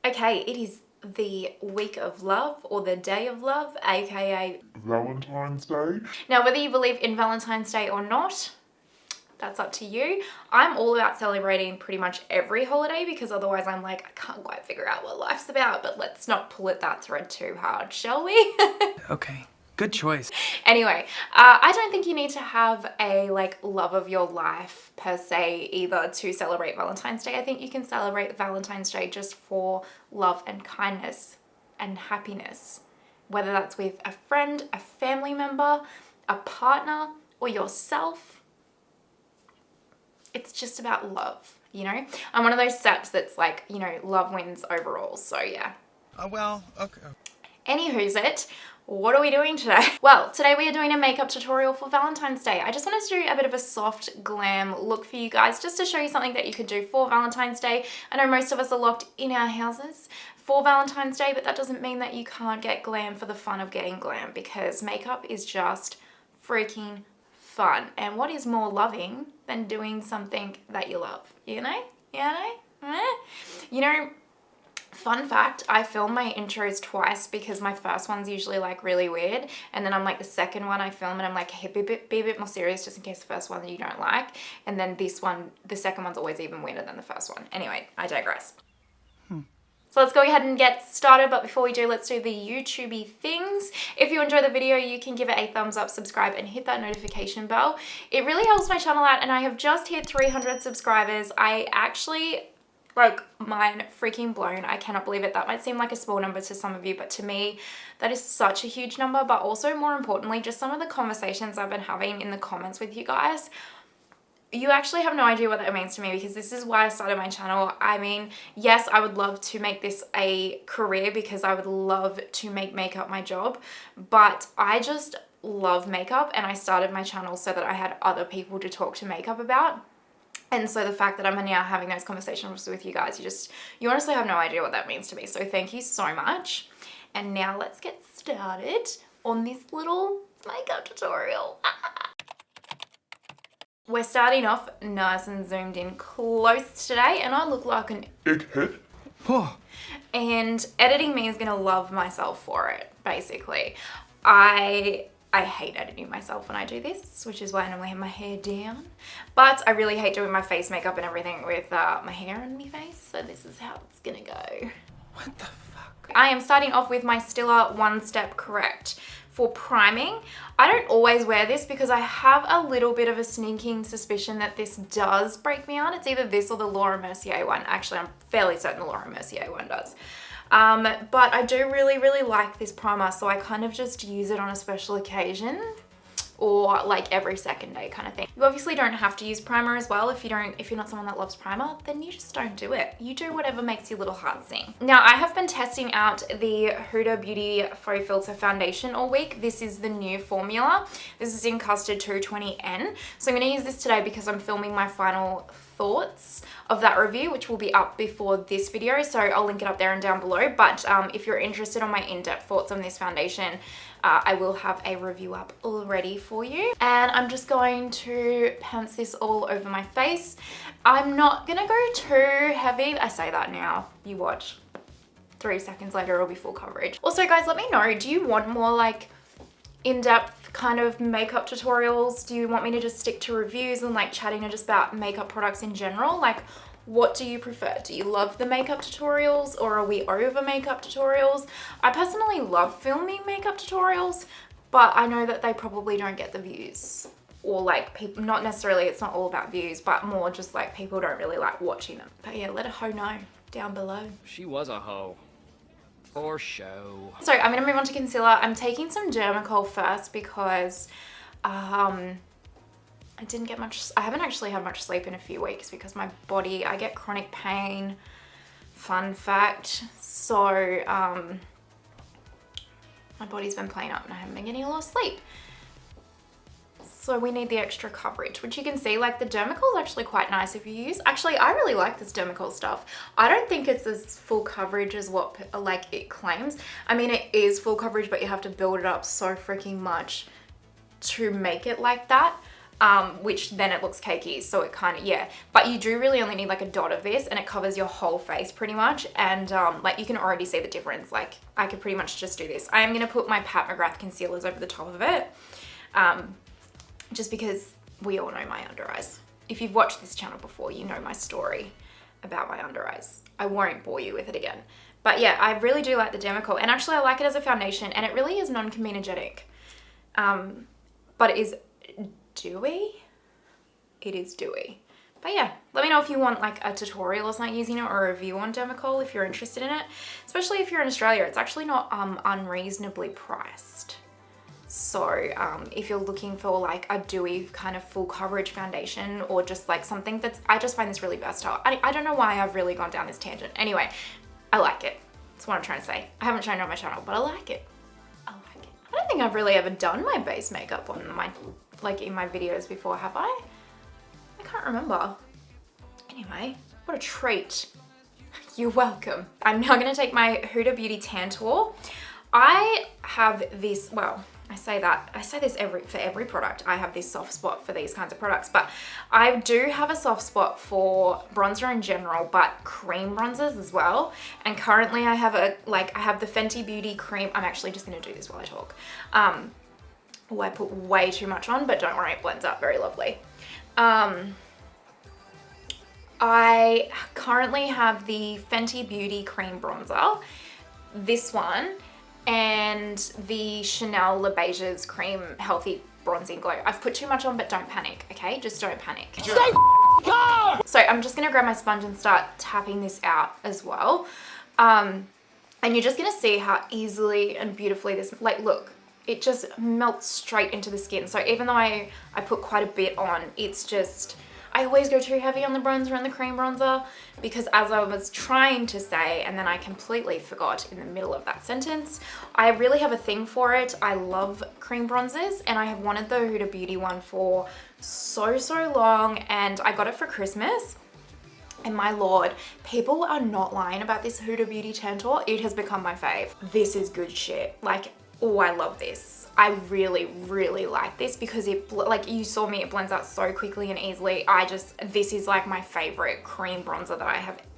Okay, it is the week of love or the day of love, aka Valentine's Day. Now, whether you believe in Valentine's Day or not, that's up to you. I'm all about celebrating pretty much every holiday because otherwise I'm like, I can't quite figure out what life's about, but let's not pull at that thread too hard, shall we? Okay, good choice. Anyway, I don't think you need to have a like love of your life per se either to celebrate Valentine's Day. I think you can celebrate Valentine's Day just for love and kindness and happiness, whether that's with a friend, a family member, a partner, or yourself. It's just about love, you know? I'm one of those saps that's like, you know, love wins overall, so yeah. Well, okay. Anyhoo's it. What are we doing today? Well, today we are doing a makeup tutorial for Valentine's Day. I just wanted to do a bit of a soft glam look for you guys, just to show you something that you could do for Valentine's Day. I know most of us are locked in our houses for Valentine's Day, but that doesn't mean that you can't get glam for the fun of getting glam, because makeup is just freaking fun. And what is more loving than doing something that you love, you know? You know, fun fact, I film my intros twice because my first one's usually like really weird, and then I'm like the second one I film and I'm like, hey, be a bit more serious just in case the first one you don't like, and then this one, the second one's always even weirder than the first one. Anyway, I digress. So let's go ahead and get started, but before we do, let's do the YouTubey things. If you enjoy the video, you can give it a thumbs up, subscribe, and hit that notification bell. It really helps my channel out, and I have just hit 300 subscribers. I actually, like, mind freaking blown. I cannot believe it. That might seem like a small number to some of you, but to me, that is such a huge number. But also, more importantly, just some of the conversations I've been having in the comments with you guys. You actually have no idea what that means to me, because this is why I started my channel. I mean, yes, I would love to make this a career because I would love to make makeup my job, but I just love makeup, and I started my channel so that I had other people to talk to makeup about. And so the fact that I'm now having those conversations with you guys, you honestly have no idea what that means to me. So thank you so much. And now let's get started on this little makeup tutorial. We're starting off nice and zoomed in close today, and I look like an Egghead. and editing me is gonna love myself for it, basically. I hate editing myself when I do this, which is why I normally have my hair down. But I really hate doing my face makeup and everything with my hair on my face, so this is how it's gonna go. What the fuck? I am starting off with my Stila One Step Correct. For priming, I don't always wear this because I have a little bit of a sneaking suspicion that this does break me out. It's either this or the Laura Mercier one. Actually, I'm fairly certain the Laura Mercier one does. But I do really like this primer, so I kind of just use it on a special occasion or like every second day kind of thing. You obviously don't have to use primer as well. If you're not someone that loves primer, then you just don't do it. You do whatever makes your little heart sing. Now, I have been testing out the Huda Beauty Faux Filter Foundation all week. This is the new formula. This is in Custard 220N. So I'm gonna use this today because I'm filming my final thoughts of that review, which will be up before this video, so I'll link it up there and down below. But if you're interested on my in-depth thoughts on this foundation, I will have a review up already for you. And I'm just going to pants this all over my face. I'm not gonna go too heavy. I say that now, you watch. 3 seconds later it'll be full coverage. Also guys, let me know, do you want more like in-depth kind of makeup tutorials? Do you want me to just stick to reviews and like chatting just about makeup products in general? Like, what do you prefer? Do you love the makeup tutorials, or are we over makeup tutorials? I personally love filming makeup tutorials, but I know that they probably don't get the views, or like people, not necessarily, it's not all about views, but more just like people don't really like watching them. But yeah, let a hoe know down below. She was a hoe. For show. So I'm gonna move on to concealer. I'm taking some Dermacol first because I haven't actually had much sleep in a few weeks because my body, I get chronic pain, fun fact. So my body's been playing up and I haven't been getting a lot of sleep. So we need the extra coverage, which you can see, like the Dermacol is actually quite nice if you use. Actually, I really like this Dermacol stuff. I don't think it's as full coverage as what like it claims. I mean, it is full coverage, but you have to build it up so freaking much to make it like that. which then it looks cakey. So it kind of, yeah. But you do really only need like a dot of this and it covers your whole face pretty much. And like you can already see the difference. Like I could pretty much just do this. I am going to put my Pat McGrath concealers over the top of it. Just because we all know my under eyes. If you've watched this channel before, you know my story about my under eyes. I won't bore you with it again. But yeah, I really do like the Dermacol. And actually I like it as a foundation and it really is non-comedogenic. But it is dewy. It is dewy. But yeah, let me know if you want like a tutorial or something using it or a review on Dermacol if you're interested in it. Especially if you're in Australia, it's actually not unreasonably priced. So if you're looking for like a dewy kind of full coverage foundation or just like something that's, I just find this really versatile. I don't know why I've really gone down this tangent. Anyway, I like it. That's what I'm trying to say. I haven't shown it on my channel, but I like it. I like it. I don't think I've really ever done my base makeup on my, like in my videos before, have I? I can't remember. Anyway, what a treat. You're welcome. I'm now gonna take my Huda Beauty Tantour. I have this, well, I say this for every product. I have this soft spot for these kinds of products, but I do have a soft spot for bronzer in general, but cream bronzers as well. And currently I have I have the Fenty Beauty cream. I'm actually just gonna do this while I talk. Oh, I put way too much on, but don't worry, it blends up very lovely. I currently have the Fenty Beauty cream bronzer, this one, and the Chanel Le Beige's cream healthy bronzing glow. I've put too much on, but don't panic, okay? Just don't panic. Stay calm! So I'm just gonna grab my sponge and start tapping this out as well. And you're just gonna see how easily and beautifully this, like, look, it just melts straight into the skin. So even though I put quite a bit on, it's just, I always go too heavy on the bronzer and the cream bronzer because as I was trying to say, and then I completely forgot in the middle of that sentence, I really have a thing for it. I love cream bronzers and I have wanted the Huda Beauty one for so long and I got it for Christmas. And my lord, people are not lying about this Huda Beauty Tantour. It has become my fave. This is good shit. Like, oh, I love this. I really like this because it, like you saw me, it blends out so quickly and easily. This is like my favorite cream bronzer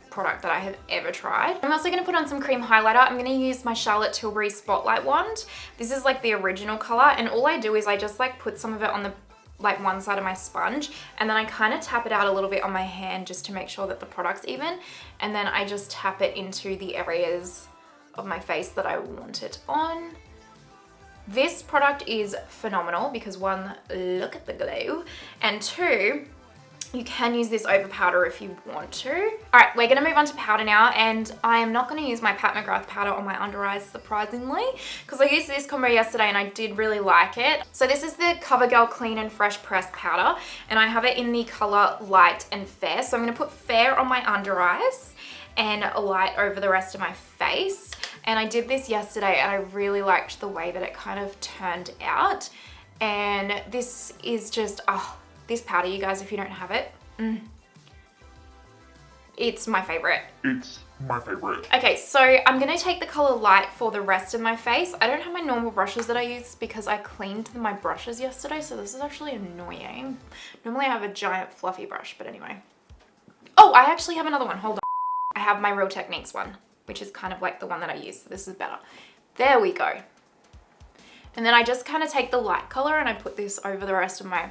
product that I have ever tried. I'm also gonna put on some cream highlighter. I'm gonna use my Charlotte Tilbury Spotlight wand. This is like the original color and all I do is I just like put some of it on the like one side of my sponge and then I kind of tap it out a little bit on my hand just to make sure that the product's even, and then I just tap it into the areas of my face that I want it on. This product is phenomenal because one, look at the glow, and two, you can use this over powder if you want to. All right, we're gonna move on to powder now, and I am not gonna use my Pat McGrath powder on my under eyes, surprisingly, because I used this combo yesterday and I did really like it. So this is the CoverGirl Clean and Fresh Pressed Powder, and I have it in the color Light and Fair. So I'm gonna put Fair on my under eyes and Light over the rest of my face. And I did this yesterday and I really liked the way that it kind of turned out. And this is just, oh, this powder, you guys, if you don't have it, it's my favorite. It's my favorite. Okay, so I'm gonna take the color Light for the rest of my face. I don't have my normal brushes that I use because I cleaned my brushes yesterday, so this is actually annoying. Normally I have a giant fluffy brush, but anyway. Oh, I actually have another one, hold on. I have my Real Techniques one, which is kind of like the one that I use, so this is better. There we go. And then I just kind of take the light color and I put this over the rest of my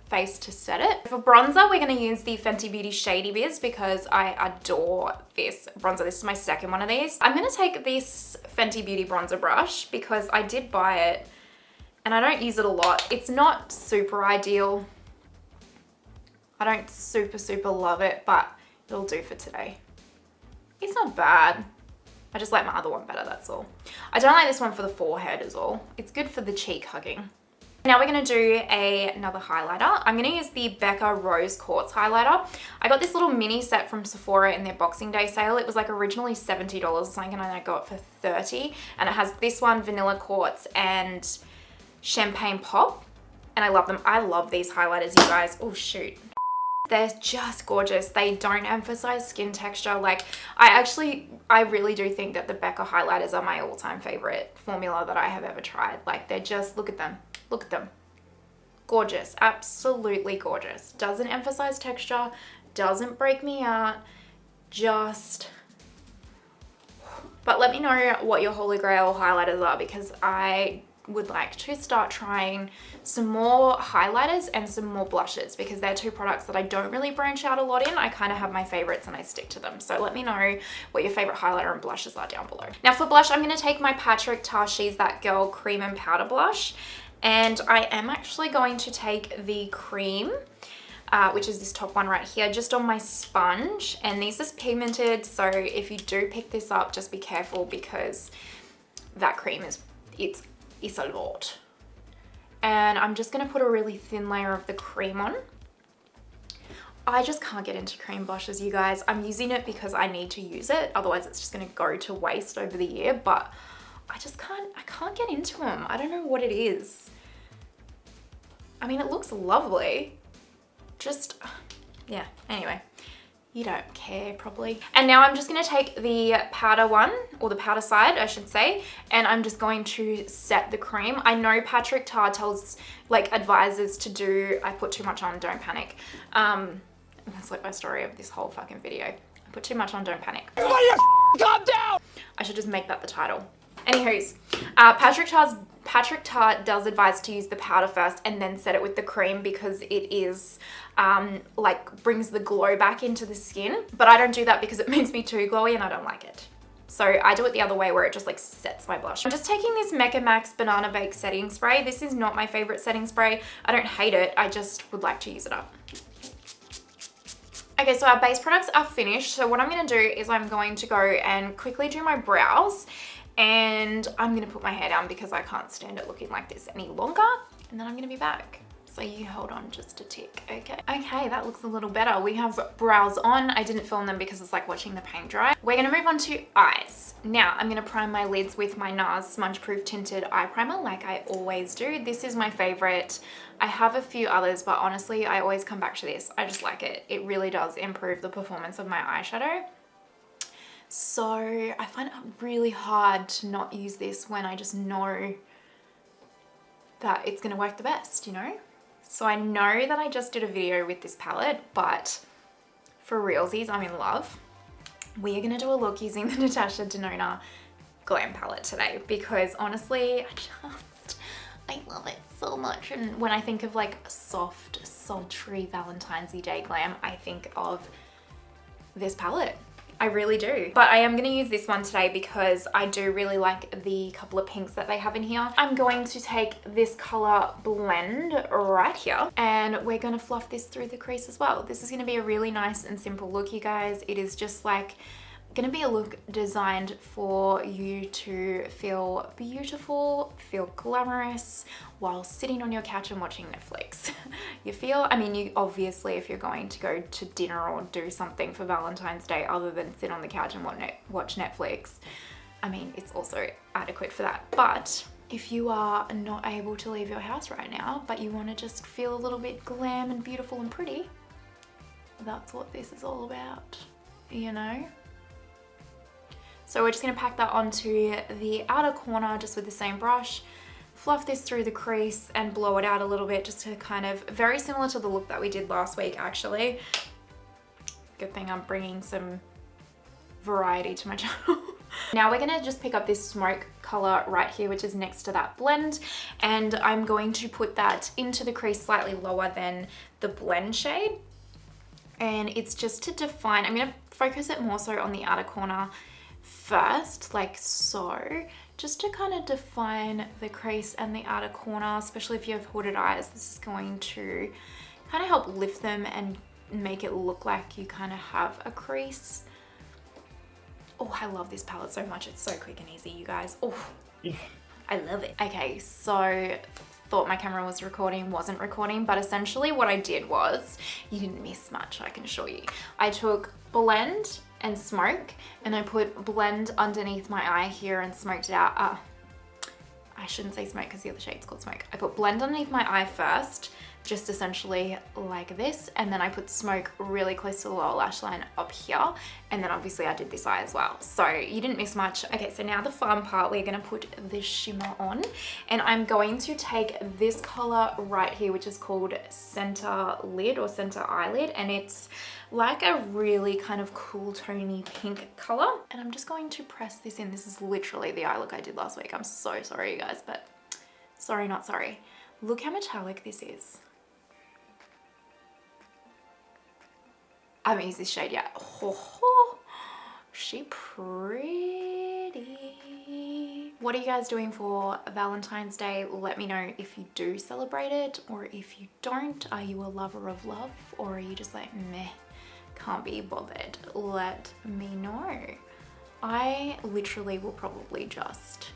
face to set it. For bronzer, we're gonna use the Fenty Beauty Shady Biz because I adore this bronzer. This is my second one of these. I'm gonna take this Fenty Beauty bronzer brush because I did buy it and I don't use it a lot. It's not super ideal. I don't super love it, but it'll do for today. It's not bad. I just like my other one better, that's all. I don't like this one for the forehead is all. It's good for the cheek hugging. Now we're gonna do another highlighter. I'm gonna use the Becca Rose Quartz highlighter. I got this little mini set from Sephora in their Boxing Day sale. It was like originally $70 or something and I got it for $30. And it has this one, Vanilla Quartz and Champagne Pop. And I love them. I love these highlighters, you guys. Oh shoot. They're just gorgeous. They don't emphasize skin texture. Like I really do think that the Becca highlighters are my all-time favorite formula that I have ever tried. Like they're just, look at them. Look at them. Gorgeous, absolutely gorgeous. Doesn't emphasize texture, doesn't break me out, just... But let me know what your holy grail highlighters are, because I would like to start trying some more highlighters and some more blushes, because they're two products that I don't really branch out a lot in. I kind of have my favorites and I stick to them. So let me know what your favorite highlighter and blushes are down below. Now for blush, I'm going to take my Patrick Ta She's That Girl Cream and Powder Blush. And I am actually going to take the cream, which is this top one right here, just on my sponge. And this is pigmented, so if you do pick this up, just be careful, because that cream is, it's a lot. And I'm just gonna put a really thin layer of the cream on. I just can't get into cream blushes, you guys. I'm using it because I need to use it, otherwise it's just gonna go to waste over the year, but I can't get into them. I don't know what it is. I mean, it looks lovely. Just, yeah, anyway. You don't care probably. And now I'm just gonna take the powder one, or the powder side I should say, and I'm just going to set the cream. I know Patrick Ta tells, like, advises to do, I put too much on, don't panic. That's like my story of this whole fucking video. I put too much on, don't panic. Calm down! I should just make that the title. Anyways, Patrick Ta does advise to use the powder first and then set it with the cream, because it is like brings the glow back into the skin. But I don't do that because it makes me too glowy and I don't like it. So I do it the other way, where it just like sets my blush. I'm just taking this Mecca Max Banana Bake setting spray. This is not my favorite setting spray. I don't hate it, I just would like to use it up. Okay, so our base products are finished. So what I'm gonna do is I'm going to go and quickly do my brows, and I'm gonna put my hair down because I can't stand it looking like this any longer. And then I'm gonna be back. So you hold on just a tick, okay? Okay, that looks a little better. We have brows on. I didn't film them because it's like watching the paint dry. We're gonna move on to eyes. Now, I'm gonna prime my lids with my NARS Smudge Proof Tinted Eye Primer like I always do. This is my favorite. I have a few others, but honestly, I always come back to this. I just like it. It really does improve the performance of my eyeshadow. So I find it really hard to not use this when I just know that it's gonna work the best, you know? So I know that I just did a video with this palette, but for realsies, I'm in love. We are gonna do a look using the Natasha Denona Glam palette today, because honestly, I love it so much. And when I think of like soft, sultry Valentine's Day glam, I think of this palette. I really do. But I am gonna use this one today because I do really like the couple of pinks that they have in here. I'm going to take this color blend right here, and we're gonna fluff this through the crease as well. This is gonna be a really nice and simple look, you guys. It is just like gonna be a look designed for you to feel beautiful, feel glamorous while sitting on your couch and watching Netflix. You feel, I mean, you obviously, if you're going to go to dinner or do something for Valentine's Day other than sit on the couch and watch Netflix, I mean, it's also adequate for that. But if you are not able to leave your house right now, but you want to just feel a little bit glam and beautiful and pretty, that's what this is all about, you know? So we're just gonna pack that onto the outer corner just with the same brush, fluff this through the crease and blow it out a little bit, just to kind of, very similar to the look that we did last week actually. Good thing I'm bringing some variety to my channel. Now we're gonna just pick up this smoke color right here, which is next to that blend, and I'm going to put that into the crease slightly lower than the blend shade. And it's just to define, I'm gonna focus it more so on the outer corner first, like so, just to kind of define the crease and the outer corner, especially if you have hooded eyes. This is going to kind of help lift them and make it look like you kind of have a crease. Oh, I love this palette so much. It's so quick and easy, you guys. Oh, I love it. Okay, so thought my camera was recording, wasn't recording, but essentially what I did was, you didn't miss much, I can assure you. I took blend and smoke, and I put blend underneath my eye here and smoked it out. I shouldn't say smoke because the other shade's called smoke. I put blend underneath my eye first, just essentially like this, and then I put smoke really close to the lower lash line up here, and then obviously I did this eye as well. So you didn't miss much. Okay, so now the fun part, we're gonna put this shimmer on, and I'm going to take this color right here, which is called Center Lid or Center Eyelid, and it's like a really kind of cool tony pink color. And I'm just going to press this in. This is literally the eye look I did last week. I'm so sorry, you guys, but sorry, not sorry. Look how metallic this is. I haven't used this shade yet. Oh, she pretty. What are you guys doing for Valentine's Day? Let me know if you do celebrate it, or if you don't. Are you a lover of love, or are you just like, meh, can't be bothered? Let me know. I literally will probably just,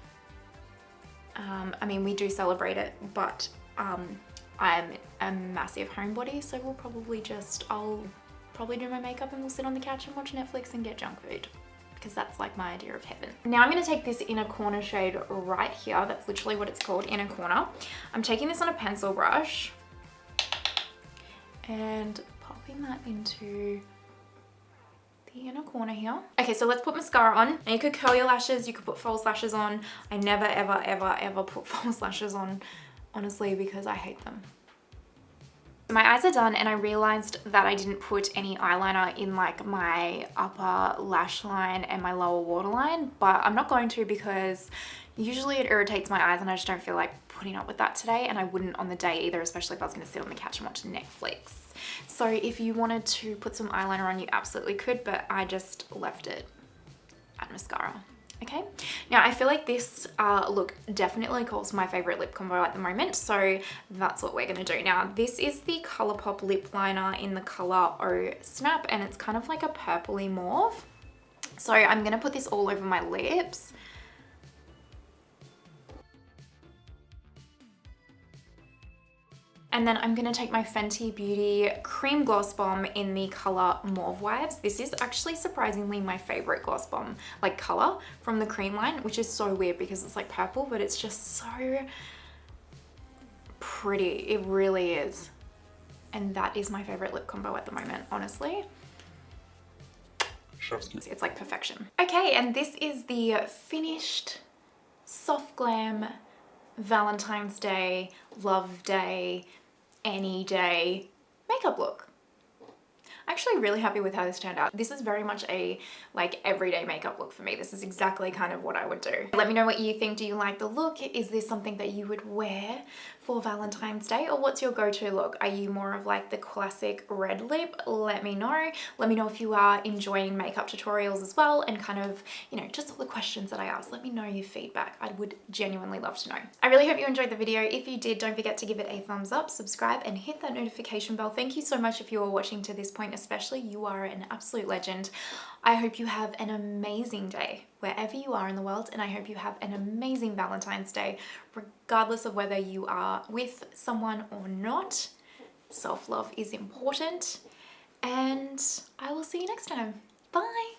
I mean, we do celebrate it, but I'm a massive homebody, so we'll probably just, I'll probably do my makeup and we'll sit on the couch and watch Netflix and get junk food, because that's like my idea of heaven. Now I'm going to take this inner corner shade right here. That's literally what it's called, inner corner. I'm taking this on a pencil brush and popping that into the inner corner here. Okay, so let's put mascara on. Now you could curl your lashes, you could put false lashes on. I never, ever, ever, ever put false lashes on, honestly, because I hate them. My eyes are done, and I realized that I didn't put any eyeliner in like my upper lash line and my lower waterline, but I'm not going to because usually it irritates my eyes and I just don't feel like putting up with that today, and I wouldn't on the day either, especially if I was going to sit on the couch and watch Netflix. So if you wanted to put some eyeliner on, you absolutely could, but I just left it at mascara. Okay, now I feel like this look definitely calls my favorite lip combo at the moment, so that's what we're gonna do. Now this is the Colourpop lip liner in the color Oh Snap, and it's kind of like a purpley mauve. So I'm gonna put this all over my lips. And then I'm gonna take my Fenty Beauty Cream Gloss Bomb in the color Mauve Vibes. This is actually surprisingly my favorite gloss bomb, like color from the cream line, which is so weird because it's like purple, but it's just so pretty. It really is. And that is my favorite lip combo at the moment, honestly. It's like perfection. Okay, and this is the finished Soft Glam Valentine's Day, Love Day, any day makeup look. I'm actually really happy with how this turned out. This is very much a like everyday makeup look for me. This is exactly kind of what I would do. Let me know what you think. Do you like the look? Is this something that you would wear for Valentine's Day, or what's your go-to look? Are you more of like the classic red lip? Let me know. Let me know if you are enjoying makeup tutorials as well, and kind of, you know, just all the questions that I asked. Let me know your feedback. I would genuinely love to know. I really hope you enjoyed the video. If you did, don't forget to give it a thumbs up, subscribe, and hit that notification bell. Thank you so much if you are watching to this point, especially. You are an absolute legend. I hope you have an amazing day wherever you are in the world, and I hope you have an amazing Valentine's Day, regardless of whether you are with someone or not. Self-love is important, and I will see you next time. Bye.